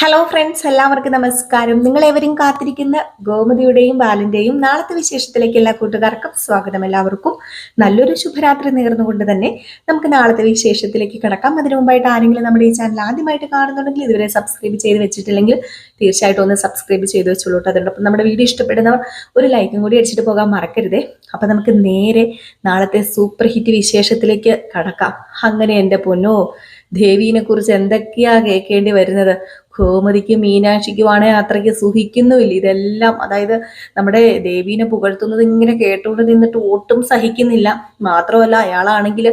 Hello friends, എല്ലാവർക്കും നമസ്കാരം. നിങ്ങളേവരും കാത്തിരിക്കുന്ന ഗോമതിയുടെയും ബാലന്റെയും നാളത്തെ വിശേഷത്തിലേക്ക് എല്ലാ കൂട്ടുകാർക്കും സ്വാഗതം. എല്ലാവർക്കും നല്ലൊരു ശുഭരാത്രി നേർന്നുകൊണ്ട് തന്നെ നമുക്ക് നാളത്തെ വിശേഷത്തിലേക്ക് കിടക്കാം. അതിനു മുമ്പായിട്ട് ആരെങ്കിലും നമ്മുടെ ഈ ചാനൽ ആദ്യമായിട്ട് കാണുന്നുണ്ടെങ്കിൽ ഇതുവരെ സബ്സ്ക്രൈബ് ചെയ്ത് വെച്ചിട്ടില്ലെങ്കിൽ തീർച്ചയായിട്ടും ഒന്ന് സബ്സ്ക്രൈബ് ചെയ്ത് വെച്ചോളൂ. അതോടൊപ്പം നമ്മുടെ വീഡിയോ ഇഷ്ടപ്പെടുന്നവർ ഒരു ലൈക്കും കൂടി അടിച്ചിട്ട് പോകാൻ മറക്കരുതേ. അപ്പൊ നമുക്ക് നേരെ നാളത്തെ സൂപ്പർ ഹിറ്റ് വിശേഷത്തിലേക്ക് കടക്കാം. അങ്ങനെ എൻ്റെ പൊന്നോ, ദേവീനെ കുറിച്ച് എന്തൊക്കെയാ കേൾക്കേണ്ടി വരുന്നത്. ഗോമതിക്കും മീനാക്ഷിക്കുമാണെ അത്രയ്ക്ക് സുഖിക്കുന്നുമില്ല ഇതെല്ലാം. അതായത് നമ്മുടെ ദേവീനെ പുകഴ്ത്തുന്നത് ഇങ്ങനെ കേട്ടുകൊണ്ട് നിന്നിട്ട് ഒട്ടും സഹിക്കുന്നില്ല. മാത്രമല്ല, അയാളാണെങ്കിൽ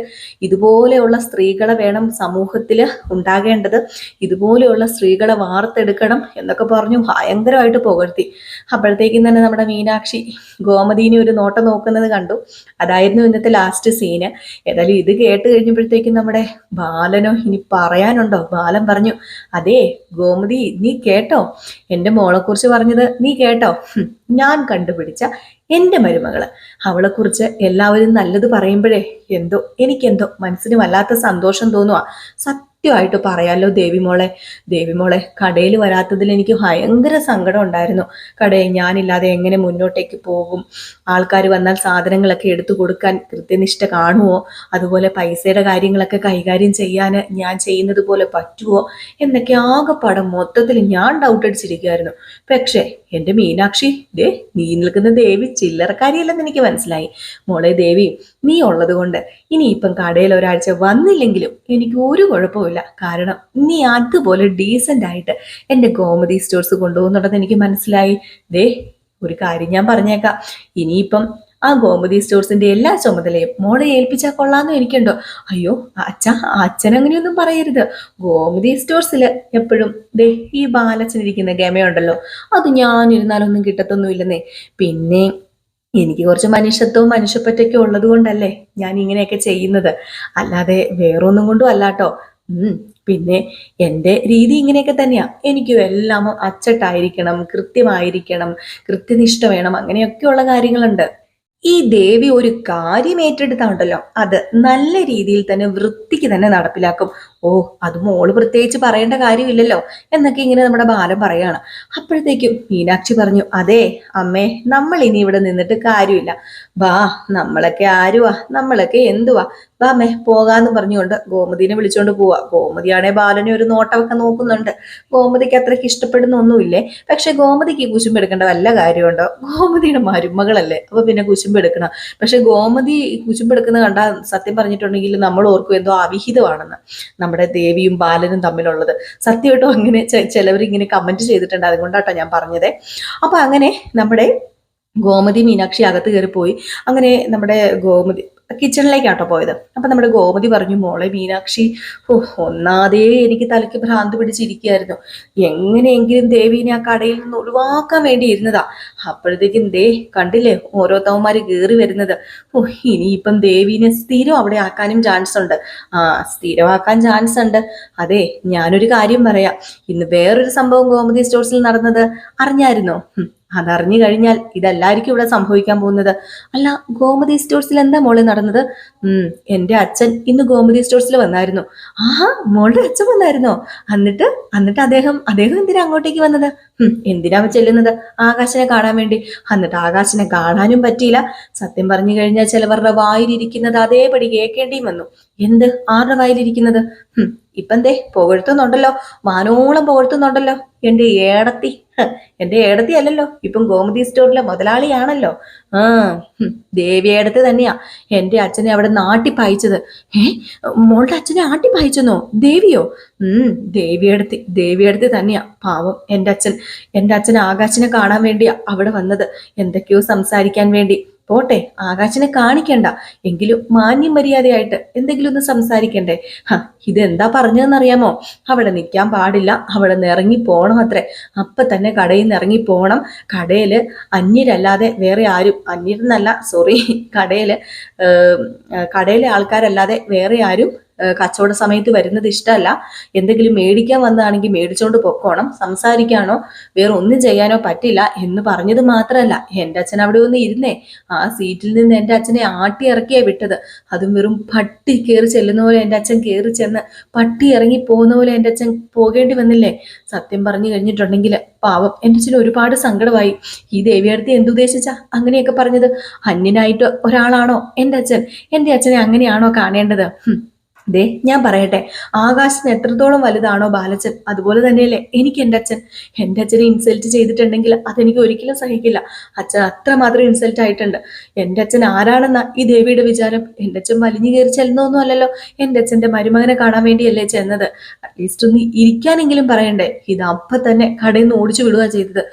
ഇതുപോലെയുള്ള സ്ത്രീകളെ വേണം സമൂഹത്തിൽ ഉണ്ടാകേണ്ടത്, ഇതുപോലെയുള്ള സ്ത്രീകളെ വാർത്തെടുക്കണം എന്നൊക്കെ പറഞ്ഞു ഭയങ്കരമായിട്ട് പുകഴ്ത്തി. അപ്പോഴത്തേക്കും തന്നെ നമ്മുടെ മീനാക്ഷി ഗോമതീനെ ഒരു നോട്ടം നോക്കുന്നത് കണ്ടു. അതായിരുന്നു ഇന്നത്തെ ലാസ്റ്റ് സീന്. ഏതായാലും ഇത് കേട്ട് കഴിഞ്ഞപ്പോഴത്തേക്കും നമ്മുടെ ബാലനോ ഇനി പറയാനുണ്ടോ? ബാലൻ പറഞ്ഞു, അതേ ഗോമതി, നീ കേട്ടോ എൻ്റെ മോളെക്കുറിച്ച് പറഞ്ഞത്? നീ കേട്ടോ? ഞാൻ കണ്ടുപിടിച്ച എൻ്റെ മരുമകള്, അവളെക്കുറിച്ച് എല്ലാവരും നല്ലത് പറയുമ്പോഴേ എനിക്കെന്തോ മനസ്സിന് വല്ലാത്ത സന്തോഷം തോന്നുക. സത്യമായിട്ട് പറയാലോ ദേവിമോളെ കടയിൽ വരാത്തതിൽ എനിക്ക് ഭയങ്കര സങ്കടം ഉണ്ടായിരുന്നു. കടയിൽ ഞാനില്ലാതെ എങ്ങനെ മുന്നോട്ടേക്ക് പോകും? ആൾക്കാർ വന്നാൽ സാധനങ്ങളൊക്കെ എടുത്തു കൊടുക്കാൻ കൃത്യനിഷ്ഠ കാണുമോ? അതുപോലെ പൈസയുടെ കാര്യങ്ങളൊക്കെ കൈകാര്യം ചെയ്യാൻ ഞാൻ ചെയ്യുന്നത് പോലെ പറ്റുമോ എന്നൊക്കെ ആകെപ്പാടെ മൊത്തത്തിൽ ഞാൻ ഡൗട്ട് അടിച്ചിരിക്കുമായിരുന്നു. പക്ഷേ എൻ്റെ മീനാക്ഷി, നീ നിൽക്കുന്ന ദേവി ചില്ലറക്കാരിയല്ലെന്ന് എനിക്ക് മനസ്സിലായി. മോളെ ദേവി, നീ ഉള്ളത് കൊണ്ട് ഇനിയിപ്പം കടയിൽ ഒരാഴ്ച വന്നില്ലെങ്കിലും എനിക്ക് ഒരു കുഴപ്പമില്ല. കാരണം നീ അതുപോലെ ഡീസൻ്റ് ആയിട്ട് എൻ്റെ ഗോമതി സ്റ്റോഴ്സ് കൊണ്ടുപോകുന്നുണ്ടെന്ന് എനിക്ക് മനസ്സിലായി. ഒരു കാര്യം ഞാൻ പറഞ്ഞേക്കാം, ഇനിയിപ്പം ആ ഗോമതി സ്റ്റോഴ്സിന്റെ എല്ലാ ചുമതലയും മോളെ ഏൽപ്പിച്ചാൽ കൊള്ളാന്ന് എനിക്കുണ്ടോ? അയ്യോ അച്ഛൻ അങ്ങനെയൊന്നും പറയരുത്. ഗോമതി സ്റ്റോഴ്സിൽ എപ്പോഴും ഈ ബാലച്ചനിരിക്കുന്ന ഗമയുണ്ടല്ലോ, അത് ഞാനിരുന്നാലൊന്നും കിട്ടത്തൊന്നുമില്ലെന്നേ. പിന്നെ എനിക്ക് കുറച്ച് മനുഷ്യത്വവും മനുഷ്യപ്പറ്റൊക്കെ ഉള്ളത് കൊണ്ടല്ലേ ഞാൻ ഇങ്ങനെയൊക്കെ ചെയ്യുന്നത്, അല്ലാതെ വേറൊന്നും കൊണ്ടും അല്ലാട്ടോ. പിന്നെ എൻ്റെ രീതി ഇങ്ങനെയൊക്കെ തന്നെയാ. എനിക്കും എല്ലാം അച്ചട്ടായിരിക്കണം, കൃത്യമായിരിക്കണം, കൃത്യനിഷ്ഠ വേണം, അങ്ങനെയൊക്കെയുള്ള കാര്യങ്ങളുണ്ട്. ഈ ദേവി ഒരു കാര്യം ഏറ്റെടുത്താണ്ടല്ലോ അത് നല്ല രീതിയിൽ തന്നെ വൃത്തിക്ക് തന്നെ നടപ്പിലാക്കും. അത് മോള് പ്രത്യേകിച്ച് പറയേണ്ട കാര്യമില്ലല്ലോ എന്നൊക്കെ ഇങ്ങനെ നമ്മുടെ ബാലൻ പറയാണ്. അപ്പോഴത്തേക്കും മീനാക്ഷി പറഞ്ഞു, അതെ അമ്മേ, നമ്മൾ ഇനി ഇവിടെ നിന്നിട്ട് കാര്യമില്ല. വാ, നമ്മളൊക്കെ ആരുവാ, നമ്മളൊക്കെ എന്തുവാ, വാ അമ്മേ പോകാന്ന് പറഞ്ഞുകൊണ്ട് ഗോമതിനെ വിളിച്ചോണ്ട് പോവാ. ഗോമതിയാണെ ബാലനെ ഒരു നോട്ടമൊക്കെ നോക്കുന്നുണ്ട്. ഗോമതിക്ക് അത്രയ്ക്ക് ഇഷ്ടപ്പെടുന്ന ഒന്നുമില്ലേ. പക്ഷെ ഗോമതിക്ക് കുശുമ്പെടുക്കേണ്ട വല്ല കാര്യമുണ്ടോ? ഗോമതിയുടെ മരുമകളല്ലേ, അപ്പൊ പിന്നെ കുശുമ്പെടുക്കണം. പക്ഷെ ഗോമതി കുശുമ്പെടുക്കുന്നത് കണ്ടാൽ സത്യം പറഞ്ഞിട്ടുണ്ടെങ്കിൽ നമ്മൾ ഓർക്കും എന്തോ അവിഹിതമാണെന്ന് നമ്മുടെ ദേവിയും ബാലനും തമ്മിലുള്ളത്. സത്യമായിട്ടും അങ്ങനെ ചിലവർ ഇങ്ങനെ കമന്റ് ചെയ്തിട്ടുണ്ട്, അതുകൊണ്ടാട്ടോ ഞാൻ പറഞ്ഞത്. അപ്പൊ അങ്ങനെ നമ്മുടെ ഗോമതി മീനാക്ഷി അകത്ത് കയറിപ്പോയി. അങ്ങനെ നമ്മുടെ ഗോമതി കിച്ചണിലേക്കാട്ടോ പോയത്. അപ്പൊ നമ്മുടെ ഗോമതി പറഞ്ഞു, മോളെ മീനാക്ഷി, ഒന്നാതേ എനിക്ക് തലയ്ക്ക് ഭ്രാന്ത് പിടിച്ചിരിക്കുകയായിരുന്നു. എങ്ങനെയെങ്കിലും ദേവീനെ ആ കടയിൽ നിന്ന് ഒഴിവാക്കാൻ വേണ്ടി ഇരുന്നതാ. അപ്പോഴത്തേക്കും കണ്ടില്ലേ ഓരോരുത്തവന്മാര് കയറി വരുന്നത്. ഇനിയിപ്പം ദേവീനെ സ്ഥിരം അവിടെ ആക്കാനും ചാൻസ് ഉണ്ട്. സ്ഥിരമാക്കാൻ ചാൻസ് ഉണ്ട്. അതെ, ഞാനൊരു കാര്യം പറയാം. ഇന്ന് വേറൊരു സംഭവം ഗോമതി സ്റ്റോഴ്സിൽ നടന്നത് അറിഞ്ഞായിരുന്നോ? അതറിഞ്ഞു കഴിഞ്ഞാൽ ഇതെല്ലാവർക്കും ഇവിടെ സംഭവിക്കാൻ പോകുന്നത്. അല്ല, ഗോമതി സ്റ്റോഴ്സിൽ എന്താ മോളെ നടന്നത്? എൻ്റെ അച്ഛൻ ഇന്ന് ഗോമതി സ്റ്റോഴ്സിൽ വന്നായിരുന്നു. മോളുടെ അച്ഛൻ വന്നായിരുന്നോ? എന്നിട്ട് അദ്ദേഹം എന്തിനാ അങ്ങോട്ടേക്ക് വന്നത്? എന്തിനാ ചെല്ലുന്നത്? ആകാശനെ കാണാൻ വേണ്ടി. എന്നിട്ട് ആകാശനെ കാണാനും പറ്റിയില്ല. സത്യം പറഞ്ഞു കഴിഞ്ഞാൽ ചിലവരുടെ വായിലിരിക്കുന്നത് അതേപടി കേൾക്കേണ്ടിയും വന്നു. എന്ത്? ആരുടെ വായിലിരിക്കുന്നത്? ഇപ്പം പുകഴ്ത്തുന്നുണ്ടല്ലോ, വാനോളം പുകഴ്ത്തുന്നുണ്ടല്ലോ. എൻ്റെ ഏടത്തി അല്ലല്ലോ, ഇപ്പം ഗോമതി സ്റ്റോറിലെ മുതലാളിയാണല്ലോ. ദേവിയേടത്ത് തന്നെയാ എൻ്റെ അച്ഛനെ അവിടെ നിന്ന് ആട്ടിപ്പായിച്ചത്. മോളുടെ അച്ഛനെ ആട്ടിപ്പായിച്ചെന്നോ? ദേവിയോ? ദേവിയേടത്തി തന്നെയാ. പാവം എൻ്റെ അച്ഛൻ ആകാശനെ കാണാൻ വേണ്ടിയാ അവിടെ വന്നത്, എന്തൊക്കെയോ സംസാരിക്കാൻ വേണ്ടി. പോട്ടെ, ആകാശനെ കാണിക്കണ്ട, എങ്കിലും മാന്യം മര്യാദയായിട്ട് എന്തെങ്കിലും ഒന്ന് സംസാരിക്കണ്ടേ? ഇതെന്താ പറഞ്ഞതെന്നറിയാമോ? അവിടെ നിൽക്കാൻ പാടില്ല, അവിടെ നിന്ന് ഇറങ്ങി പോണം അത്രേ. അപ്പൊ തന്നെ കടയിൽ നിന്ന് ഇറങ്ങി പോണം. കടയില് അന്യരല്ലാതെ വേറെ ആരും, കടയിലെ ആൾക്കാരല്ലാതെ വേറെ ആരും കച്ചവട സമയത്ത് വരുന്നത് ഇഷ്ടമല്ല. എന്തെങ്കിലും മേടിക്കാൻ വന്നതാണെങ്കിൽ മേടിച്ചോണ്ട് പൊക്കോണം, സംസാരിക്കാനോ വേറെ ഒന്നും ചെയ്യാനോ പറ്റില്ല എന്ന് പറഞ്ഞത് മാത്രമല്ല, എൻ്റെ അച്ഛൻ അവിടെ ഒന്ന് ഇരുന്നേ ആ സീറ്റിൽ നിന്ന് എൻ്റെ അച്ഛനെ ആട്ടി ഇറക്കിയാ വിട്ടത്. അതും വെറും പട്ടി കയറി ചെല്ലുന്ന പോലെ എൻ്റെ അച്ഛൻ കയറി ചെന്ന് പട്ടി ഇറങ്ങി പോകുന്ന പോലെ എൻ്റെ അച്ഛൻ പോകേണ്ടി വന്നില്ലേ. സത്യം പറഞ്ഞു കഴിഞ്ഞിട്ടുണ്ടെങ്കിൽ പാവം എൻ്റെ അച്ഛന് ഒരുപാട് സങ്കടമായി. ഈ ദേവിയടുത്ത് എന്തുദ്ദേശിച്ചാ അങ്ങനെയൊക്കെ പറഞ്ഞത്? അന്യനായിട്ട് ഒരാളാണോ എൻ്റെ അച്ഛൻ? എൻ്റെ അച്ഛനെ അങ്ങനെയാണോ കാണേണ്ടത്? ദേ ഞാൻ പറയട്ടെ, ആകാശത്തിന് എത്രത്തോളം വലുതാണോ ബാലച്ചൻ, അതുപോലെ തന്നെയല്ലേ എനിക്ക് എൻ്റെ അച്ഛൻ. എൻ്റെ അച്ഛനെ ഇൻസൾട്ട് ചെയ്തിട്ടുണ്ടെങ്കിൽ അതെനിക്ക് ഒരിക്കലും സഹിക്കില്ല. അച്ഛൻ അത്രമാത്രം ഇൻസൾട്ട് ആയിട്ടുണ്ട്. എൻ്റെ അച്ഛൻ ആരാണെന്നാ ഈ ദേവിയുടെ വിചാരം? എൻ്റെ അച്ഛൻ വലിഞ്ഞു കയറി ചെല്ലുന്നൊന്നും അല്ലല്ലോ. എൻ്റെ അച്ഛൻ്റെ മരുമകനെ കാണാൻ വേണ്ടിയല്ലേ ചെന്നത്. അറ്റ്ലീസ്റ്റ് ഒന്ന് ഇരിക്കാനെങ്കിലും പറയണ്ടേ. ഇത് അപ്പം തന്നെ കടയിൽ നിന്ന് ഓടിച്ചു വിടുക ചെയ്തത്.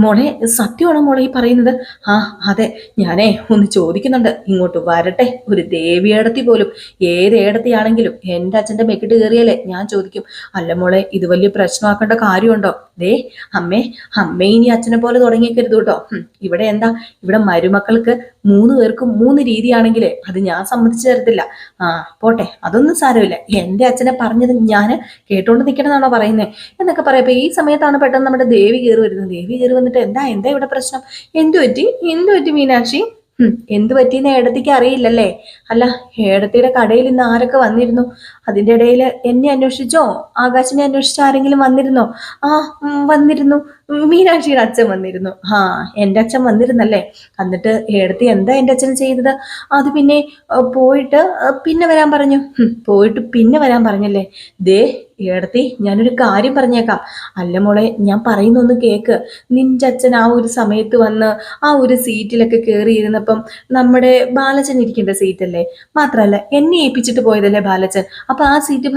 മോളെ, സത്യമാണോ മോളെ ഈ പറയുന്നത്? ആ അതെ, ഞാനേ ഒന്ന് ചോദിക്കുന്നുണ്ട്, ഇങ്ങോട്ട് വരട്ടെ. ഒരു ദേവിയടത്തി പോലും ഏത് ഏടത്തിയാണെങ്കിലും എൻ്റെ അച്ഛൻ്റെ മെക്കിട്ട് കയറിയാലേ ഞാൻ ചോദിക്കും, അല്ല മോളെ ഇത് വലിയ പ്രശ്നമാക്കേണ്ട കാര്യമുണ്ടോ? ദേ അമ്മ ഇനി അച്ഛനെ പോലെ തുടങ്ങിയേക്കരുത് കേട്ടോ. ഇവിടെ എന്താ, ഇവിടെ മരുമക്കൾക്ക് 3 പേർക്കും 3 രീതിയാണെങ്കിലേ അത് ഞാൻ സമ്മതിച്ചു തരത്തില്ല. പോട്ടെ, അതൊന്നും സാരമില്ല. എൻ്റെ അച്ഛനെ പറഞ്ഞത് ഞാൻ കേട്ടോണ്ട് നിൽക്കണമെന്നാണോ പറയുന്നത് എന്നൊക്കെ പറയപ്പോ ഈ സമയത്താണ് പെട്ടെന്ന് നമ്മുടെ ദേവി കയറി വരുന്നത്. ദേവി കയറി വന്നിട്ട് എന്താ ഇവിടെ പ്രശ്നം? എന്തു പറ്റി മീനാക്ഷി? എന്തു പറ്റിയെന്ന് ഏടത്തിക്ക് അറിയില്ലല്ലേ? അല്ല, ഏടത്തിയുടെ കടയിൽ ഇന്ന് ആരൊക്കെ വന്നിരുന്നു? അതിൻ്റെ ഇടയിൽ എന്നെ അന്വേഷിച്ചോ ആകാശിനെ അന്വേഷിച്ചോ ആരെങ്കിലും വന്നിരുന്നോ? വന്നിരുന്നു, മീനാക്ഷിയുടെ അച്ഛൻ വന്നിരുന്നു. എൻ്റെ അച്ഛൻ വന്നിരുന്നല്ലേ? എന്നിട്ട് ഏടത്തി എന്താ എൻ്റെ അച്ഛൻ ചെയ്തത്? അത് പിന്നെ പോയിട്ട് പിന്നെ വരാൻ പറഞ്ഞു. പോയിട്ട് പിന്നെ വരാൻ പറഞ്ഞല്ലേ? ദേ ഏടത്തി, ഞാനൊരു കാര്യം പറഞ്ഞേക്കാം. അല്ല മോളെ, ഞാൻ പറയുന്നൊന്ന് കേക്ക്. നിന്റെ അച്ഛൻ ആ ഒരു സമയത്ത് വന്ന് ആ ഒരു സീറ്റിലൊക്കെ കയറി ഇരുന്നപ്പം നമ്മുടെ ബാലച്ചൻ ഇരിക്കേണ്ട സീറ്റല്ലേ? മാത്രമല്ല എന്നെ ഏൽപ്പിച്ചിട്ട് പോയതല്ലേ ബാലച്ചൻ. അപ്പൊ ആ സീറ്റ്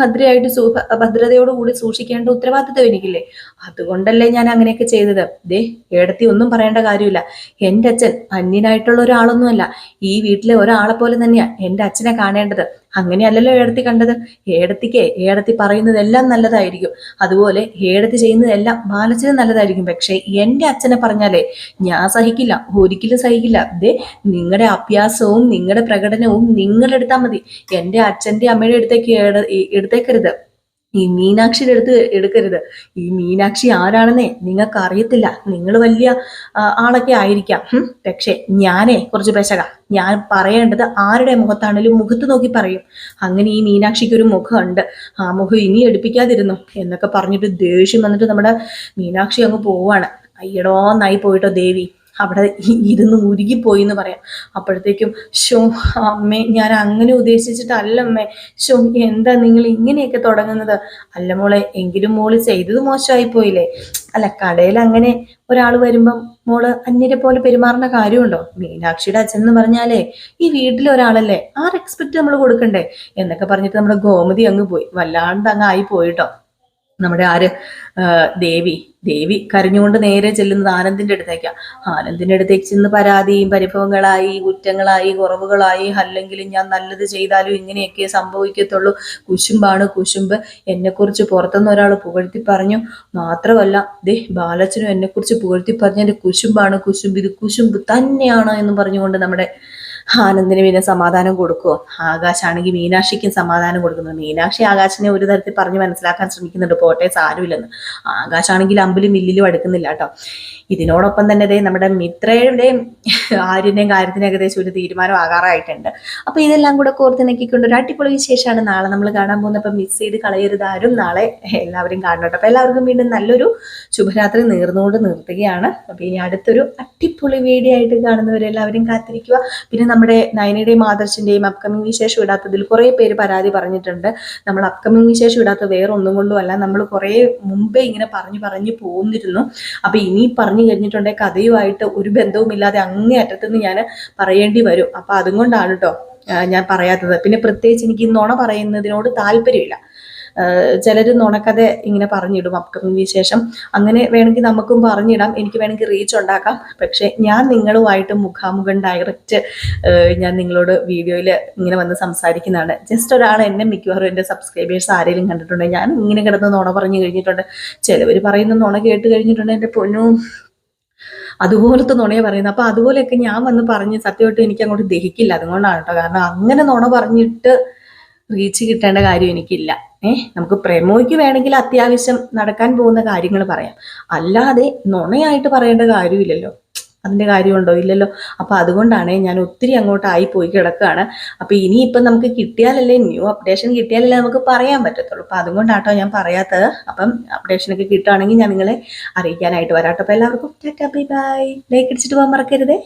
ഭദ്രതയോടുകൂടി സൂക്ഷിക്കേണ്ട ഉത്തരവാദിത്വം എനിക്കില്ലേ? അതുകൊണ്ടല്ലേ ഞാൻ അങ്ങനെയൊക്കെ ചെയ്തത്. ദേ ഏടത്തി, ഒന്നും പറയേണ്ട കാര്യമില്ല. എൻ്റെ അച്ഛൻ അന്യനായിട്ടുള്ള ഒരാളൊന്നുമല്ല. ഈ വീട്ടിലെ ഒരാളെ പോലെ തന്നെയാ എൻ്റെ അച്ഛനെ കാണേണ്ടത്. അങ്ങനെയല്ലല്ലോ ഏടത്തി കണ്ടത്. ഏടത്തി പറയുന്നതെല്ലാം നല്ലതായിരിക്കും, അതുപോലെ ഏടത്തി ചെയ്യുന്നതെല്ലാം ബാലച്ചനും നല്ലതായിരിക്കും. പക്ഷെ എൻ്റെ അച്ഛനെ പറഞ്ഞാലേ ഞാൻ സഹിക്കില്ല, ഒരിക്കലും സഹിക്കില്ല. ദേ നിങ്ങളുടെ അഭ്യാസവും നിങ്ങളുടെ പ്രകടനവും നിങ്ങൾ എടുത്താൽ മതി. എൻ്റെ അച്ഛൻ്റെ അമ്മയുടെ അടുത്തേക്ക് എടുത്തേക്കരുത്. ഈ മീനാക്ഷിയുടെ അടുത്ത് എടുക്കരുത്. ഈ മീനാക്ഷി ആരാണെന്നേ നിങ്ങൾക്ക് അറിയത്തില്ല. നിങ്ങൾ വലിയ ആളൊക്കെ ആയിരിക്കാം, പക്ഷെ ഞാനേ കുറച്ച് പെശക. ഞാൻ പറയേണ്ടത് ആരുടെ മുഖത്താണേലും മുഖത്ത് നോക്കി പറയും. അങ്ങനെ ഈ മീനാക്ഷിക്ക് ഒരു മുഖമുണ്ട്, ആ മുഖം ഇനി എടുപ്പിക്കാതിരുന്നു എന്നൊക്കെ പറഞ്ഞിട്ട് ദേഷ്യം വന്നിട്ട് നമ്മുടെ മീനാക്ഷി അങ്ങ് പോവാണ്. അയ്യടോ നായി പോയിട്ടോ ദേവി, അവിടെ ഇരുന്ന് ഉരുകിപ്പോയി എന്ന് പറയാം. അപ്പോഴത്തേക്കും അമ്മേ, ഞാൻ അങ്ങനെ ഉദ്ദേശിച്ചിട്ടല്ല അമ്മേ. എന്താ നിങ്ങൾ ഇങ്ങനെയൊക്കെ തുടങ്ങുന്നത്? അല്ല മോളെ, എങ്കിലും മോള് ചെയ്തത് മോശമായി പോയില്ലേ? അല്ല, കടയിൽ അങ്ങനെ ഒരാൾ വരുമ്പം മോള് അന്യരെ പോലെ പെരുമാറുന്ന കാര്യമുണ്ടോ? മീനാക്ഷിയുടെ അച്ഛൻ എന്ന് പറഞ്ഞാലേ ഈ വീട്ടിലെ ഒരാളല്ലേ, ആ റെസ്പെക്ട് നമ്മൾ കൊടുക്കണ്ടേ എന്നൊക്കെ പറഞ്ഞിട്ട് നമ്മുടെ ഗോമതി അങ്ങ് പോയി. വല്ലാണ്ട് അങ്ങ് ആയി പോയിട്ടോ. നമ്മുടെ ദേവി കരഞ്ഞുകൊണ്ട് നേരെ ചെല്ലുന്നത് ആനന്ദിന്റെ അടുത്തേക്കാണ്. ആനന്ദിന്റെ അടുത്തേക്ക് ചെന്ന് പരാതിയും പരിഭവങ്ങളായി, കുറ്റങ്ങളായി, കുറവുകളായി, അല്ലെങ്കിൽ ഞാൻ നല്ലത് ചെയ്താലും ഇങ്ങനെയൊക്കെ സംഭവിക്കത്തുള്ളൂ, കുശുമ്പ്, എന്നെക്കുറിച്ച് പുറത്തുനിന്ന് ഒരാൾ പുകഴ്ത്തി പറഞ്ഞു. മാത്രമല്ല ബാലച്ചനും എന്നെക്കുറിച്ച് പുകഴ്ത്തി പറഞ്ഞതിന്റെ കുശുമ്പ്, ഇത് കുശുമ്പ് തന്നെയാണ് എന്ന് പറഞ്ഞുകൊണ്ട് നമ്മുടെ ആനന്ദിന് പിന്നെ സമാധാനം കൊടുക്കുമോ? ആകാശാണെങ്കിൽ മീനാക്ഷിക്കും സമാധാനം കൊടുക്കുന്നത്. മീനാക്ഷി ആകാശിനെ ഒരു തരത്തിൽ പറഞ്ഞ് മനസ്സിലാക്കാൻ ശ്രമിക്കുന്നുണ്ട്, പോട്ടെ സാരമില്ലെന്ന്. ആകാശാണെങ്കിൽ അമ്പിലും മില്ലിലും അടുക്കുന്നില്ല കേട്ടോ. ഇതിനോടൊപ്പം തന്നെ നമ്മുടെ മിത്രയുടെയും ആര്യന്റെയും കാര്യത്തിന് ഏകദേശം ഒരു തീരുമാനം ആകാറായിട്ടുണ്ട്. അപ്പൊ ഇതെല്ലാം കൂടെ കോർത്തിണക്കിക്കൊണ്ട് ഒരു അടിപൊളി വിശേഷമാണ് നാളെ നമ്മൾ കാണാൻ പോകുന്നത്. അപ്പൊ മിസ് ചെയ്ത് കളയരുതാരും. നാളെ എല്ലാവരും കാണണം. അപ്പൊ എല്ലാവർക്കും വീണ്ടും നല്ലൊരു ശുഭരാത്രി നേർന്നുകൊണ്ട് നിർത്തുകയാണ്. അപ്പൊ ഇനി അടുത്തൊരു അടിപൊളി വീഡിയോ ആയിട്ട് കാണുന്നവരെല്ലാവരും കാത്തിരിക്കുക. പിന്നെ നമ്മുടെ നയനയുടെയും ആദർശിന്റെയും അപ്കമിങ് വിശേഷം ഇടാത്തതിൽ കുറെ പേര് പരാതി പറഞ്ഞിട്ടുണ്ട്. നമ്മൾ അപ്കമിങ് വിശേഷം ഇടാത്ത വേറെ ഒന്നും കൊണ്ടുമല്ല, നമ്മൾ കുറെ മുമ്പേ ഇങ്ങനെ പറഞ്ഞു പോന്നിരുന്നു. അപ്പൊ ഇനി പറഞ്ഞു കഴിഞ്ഞിട്ടുണ്ടെങ്കിൽ കഥയുമായിട്ട് ഒരു ബന്ധവുമില്ലാതെ അങ്ങേ അറ്റത്തുനിന്ന് ഞാൻ പറയേണ്ടി വരും. അപ്പൊ അതുകൊണ്ടാണ് കേട്ടോ ഞാൻ പറയാത്തത്. പിന്നെ പ്രത്യേകിച്ച് എനിക്ക് നുണ പറയുന്നതിനോട് താല്പര്യമില്ല. ചിലർ നുണക്കഥ ഇങ്ങനെ പറഞ്ഞിടും അപ്കമിങ് വിശേഷം. അങ്ങനെ വേണമെങ്കിൽ നമുക്കും പറഞ്ഞിടാം, എനിക്ക് വേണമെങ്കിൽ റീച്ച് ഉണ്ടാക്കാം. പക്ഷെ ഞാൻ നിങ്ങളുമായിട്ട് മുഖാമുഖം ഡയറക്റ്റ് ഞാൻ നിങ്ങളോട് വീഡിയോയിൽ ഇങ്ങനെ വന്ന് സംസാരിക്കുന്നതാണ്. ജസ്റ്റ് ഒരാൾ എന്നെ മിക്കവാറും എൻ്റെ സബ്സ്ക്രൈബേഴ്സ് ആരെങ്കിലും കണ്ടിട്ടുണ്ടെങ്കിൽ ഞാൻ ഇങ്ങനെ കിടന്ന് നുണ പറഞ്ഞു കഴിഞ്ഞിട്ടുണ്ട്. ചിലവർ പറയുന്ന നുണ കേട്ട് കഴിഞ്ഞിട്ടുണ്ട് എൻ്റെ പൊന്നു അതുപോലത്തെ നുണയെ പറയുന്നത്. അപ്പൊ അതുപോലെയൊക്കെ ഞാൻ വന്ന് പറഞ്ഞ് സത്യമായിട്ട് എനിക്ക് അങ്ങോട്ട് ദഹിക്കില്ല. അതുകൊണ്ടാണ് കേട്ടോ. കാരണം അങ്ങനെ നുണ പറഞ്ഞിട്ട് റീച്ച് കിട്ടേണ്ട കാര്യം എനിക്കില്ല. നമുക്ക് പ്രമോയ്ക്ക് വേണമെങ്കിൽ അത്യാവശ്യം നടക്കാൻ പോകുന്ന കാര്യങ്ങൾ പറയാം, അല്ലാതെ നുണയായിട്ട് പറയേണ്ട കാര്യമില്ലല്ലോ. അതിന്റെ കാര്യമുണ്ടോ? ഇല്ലല്ലോ. അപ്പൊ അതുകൊണ്ടാണ് ഞാൻ ഒത്തിരി അങ്ങോട്ടായി പോയി കിടക്കുകയാണ്. അപ്പൊ ഇനിയിപ്പം നമുക്ക് കിട്ടിയാലല്ലേ, ന്യൂ അപ്ഡേഷൻ കിട്ടിയാലല്ലേ നമുക്ക് പറയാൻ പറ്റത്തുള്ളൂ. അപ്പൊ അതുകൊണ്ടാട്ടോ ഞാൻ പറയാത്തത്. അപ്പം അപ്ഡേഷനൊക്കെ കിട്ടുകയാണെങ്കിൽ ഞാൻ നിങ്ങളെ അറിയിക്കാനായിട്ട് വരാട്ടോ. അപ്പൊ എല്ലാവർക്കും ടാറ്റാ ബൈ ബൈ. ലൈക്ക് അടിച്ചിട്ട് പോകാൻ മറക്കരുതേ.